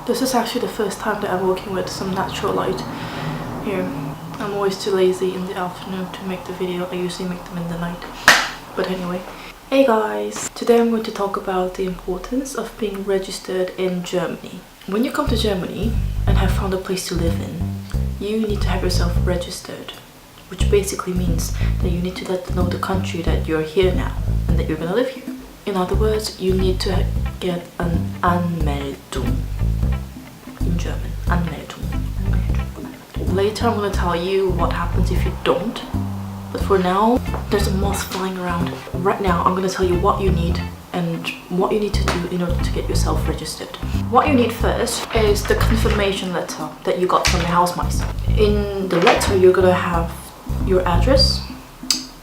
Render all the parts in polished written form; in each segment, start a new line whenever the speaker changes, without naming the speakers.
This is actually the first time that I'm working with some natural light here. I'm always too lazy in the afternoon to make the video. I usually make them in the night. But anyway. Hey guys! Today I'm going to talk about the importance of being registered in Germany. When you come to Germany and have found a place to live in, you need to have yourself registered, which basically means that you need to let them know the country that you're here now and that you're gonna live here. In other words, you need to get an Anmeldung in German. Anmeldung. Later I'm gonna tell you what happens if you don't. But for now, there's a moth flying around. Right now, I'm going to tell you what you need and what you need to do in order to get yourself registered. What you need first is the confirmation letter that you got from the Hausmeister. In the letter, you're going to have your address,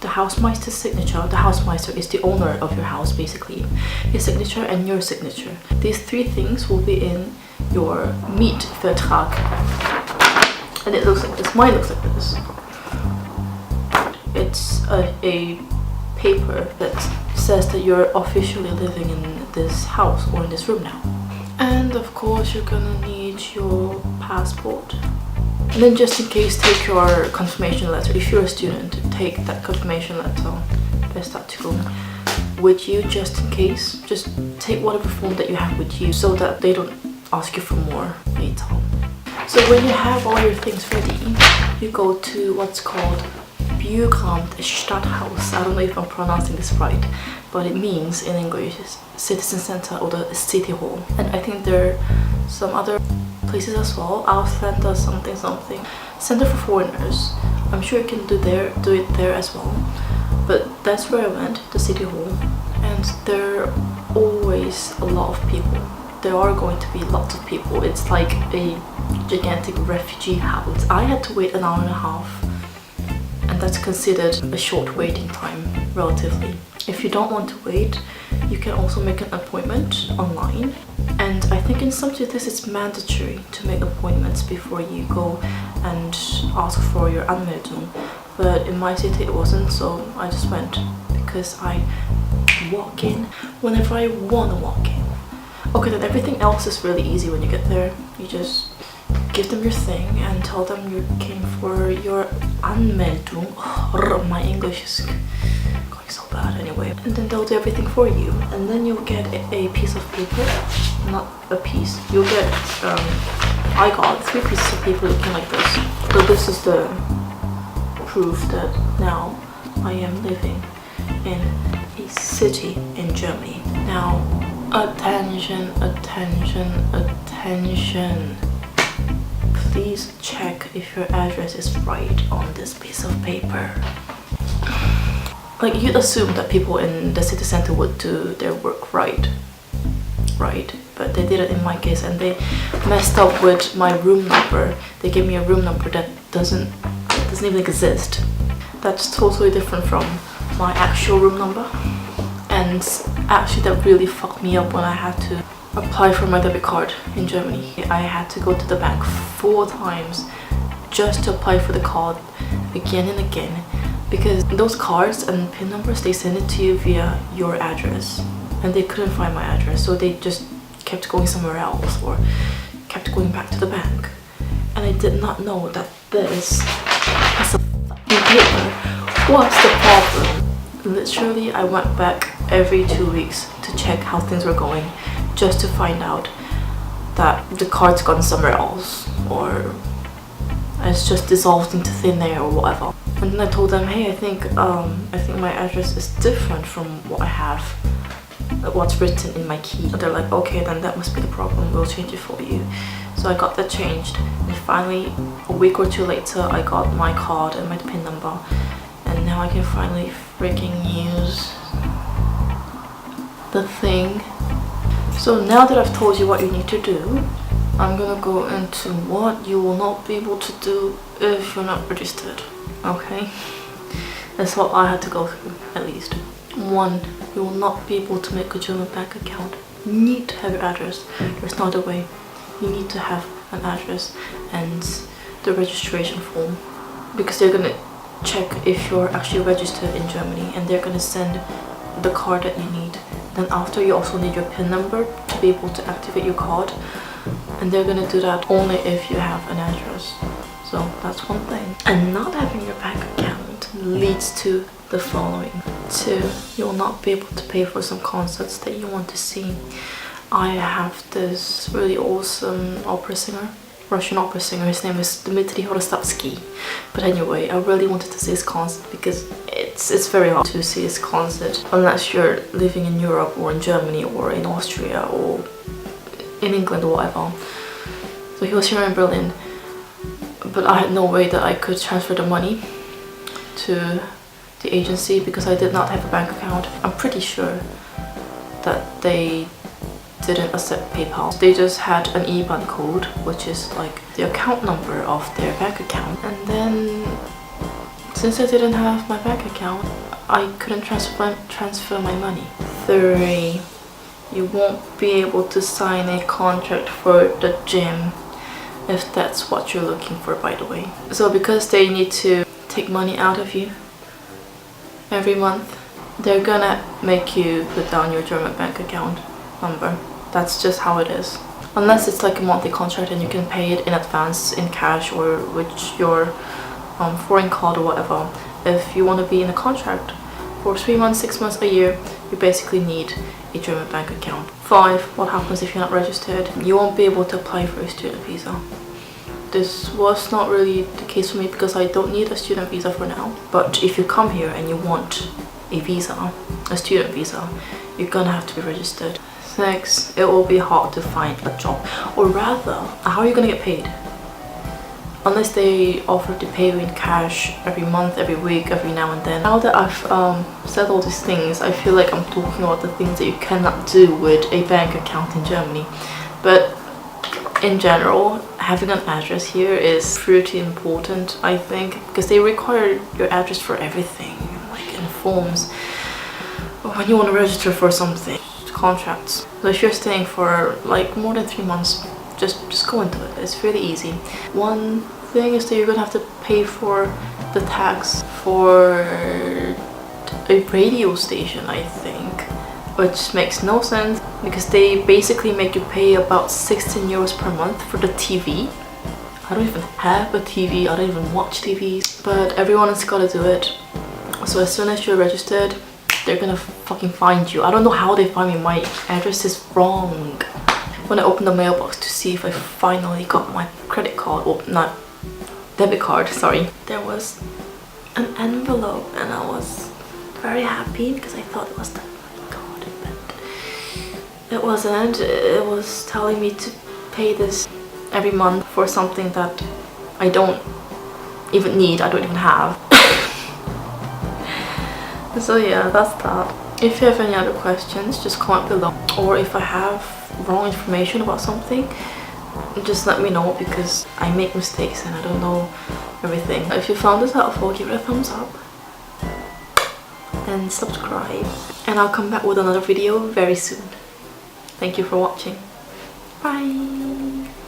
the Hausmeister's signature. The Hausmeister is the owner of your house, basically. His signature and your signature. These three things will be in your Mietvertrag. And it looks like this. Mine looks like this. It's a paper that says that you're officially living in this house or in this room now. And of course you're gonna need your passport. And then just in case, take your confirmation letter. If you're a student, take that confirmation letter, Bestätigung, with you just in case. Just take whatever form that you have with you so that they don't ask you for more later. So when you have all your things ready, you go to what's called Stadthaus. I don't know if I'm pronouncing this right, but it means in English citizen center or the city hall. And I think there are some other places as well. Ausländer something. Center for foreigners. I'm sure you can do it there as well. But that's where I went, the city hall. And there are always a lot of people. There are going to be lots of people. It's like a gigantic refugee house. I had to wait an hour and a half. And that's considered a short waiting time, relatively. If you don't want to wait, you can also make an appointment online. And I think in some cities it's mandatory to make appointments before you go and ask for your Anmeldung. But in my city it wasn't, so I just went because I walk in whenever I want to walk in. Okay, then everything else is really easy when you get there. You just give them your thing and tell them you came for your Anmeldung. Oh, my English is going so bad anyway. And then they'll do everything for you. And then you'll get a piece of paper. Not a piece. You'll get, I got 3 pieces of paper looking like this. So this is the proof that now I am living in a city in Germany. Now, attention. Please check if your address is right on this piece of paper. Like, you'd assume that people in the city center would do their work right? But they didn't in my case, and they messed up with my room number. They gave me a room number that doesn't even exist. That's totally different from my actual room number. And actually that really fucked me up when I had to apply for my debit card in Germany. I had to go to the bank 4 times just to apply for the card again and again, because those cards and PIN numbers, they send it to you via your address, and they couldn't find my address, so they just kept going somewhere else or kept going back to the bank. And I did not know that this piece of fucking paper was the problem. Literally, I went back every 2 weeks to check how things were going, just to find out that the card's gone somewhere else or it's just dissolved into thin air or whatever. And then I told them, hey, I think my address is different from what I have, what's written in my key. And they're like, okay, then that must be the problem, we'll change it for you. So I got that changed, and finally a week or 2 later I got my card and my PIN number, and now I can finally freaking use the thing. So now that I've told you what you need to do, I'm gonna go into what you will not be able to do if you're not registered, okay? That's what I had to go through, at least. 1, you will not be able to make a German bank account. You need to have your address. There's no other way. You need to have an address and the registration form, because they're gonna check if you're actually registered in Germany, and they're gonna send the card that you need Then after, you also need your PIN number to be able to activate your card, and they're gonna do that only if you have an address. So that's one thing. And not having your bank account leads to the following. 2, you will not be able to pay for some concerts that you want to see. I have this really awesome opera singer, Russian opera singer. His name is Dmitry Horostovsky. But anyway, I really wanted to see his concert because it's very hard to see his concert unless you're living in Europe or in Germany or in Austria or in England or whatever. So he was here in Berlin, but I had no way that I could transfer the money to the agency because I did not have a bank account. I'm pretty sure that they didn't accept PayPal. They just had an IBAN code, which is like the account number of their bank account. And then, since I didn't have my bank account, I couldn't transfer my money. 3, you won't be able to sign a contract for the gym, if that's what you're looking for, by the way. So because they need to take money out of you every month, they're gonna make you put down your German bank account number. That's just how it is. Unless it's like a monthly contract and you can pay it in advance in cash or with your foreign card or whatever. If you want to be in a contract for 3 months, 6 months, a year, you basically need a German bank account. 5, what happens if you're not registered? You won't be able to apply for a student visa. This was not really the case for me because I don't need a student visa for now. But if you come here and you want a visa, a student visa, you're gonna have to be registered. 6, it will be hard to find a job. Or rather, how are you gonna get paid? Unless they offer to pay you in cash every month, every week, every now and then. Now that I've said all these things, I feel like I'm talking about the things that you cannot do with a bank account in Germany. But in general, having an address here is pretty important, I think, because they require your address for everything, like in forms, when you want to register for something, contracts. So if you're staying for like more than 3 months, just go into it. It's really easy. One thing is that you're gonna have to pay for the tax for a radio station, I think, which makes no sense because they basically make you pay about 16 euros per month for the TV. I don't even have a TV, I don't even watch TV, but everyone has got to do it. So as soon as you're registered, they're gonna fucking find you. I don't know how they find me. My address is wrong. When I opened the mailbox to see if I finally got my credit card, or not debit card, sorry, there was an envelope and I was very happy because I thought it was the card, but it wasn't. It was telling me to pay this every month for something that I don't even need, I don't even have. So yeah, that's that. If you have any other questions, just comment below. Or if I have wrong information about something, just let me know because I make mistakes and I don't know everything. If you found this helpful, give it a thumbs up and subscribe. And I'll come back with another video very soon. Thank you for watching. Bye!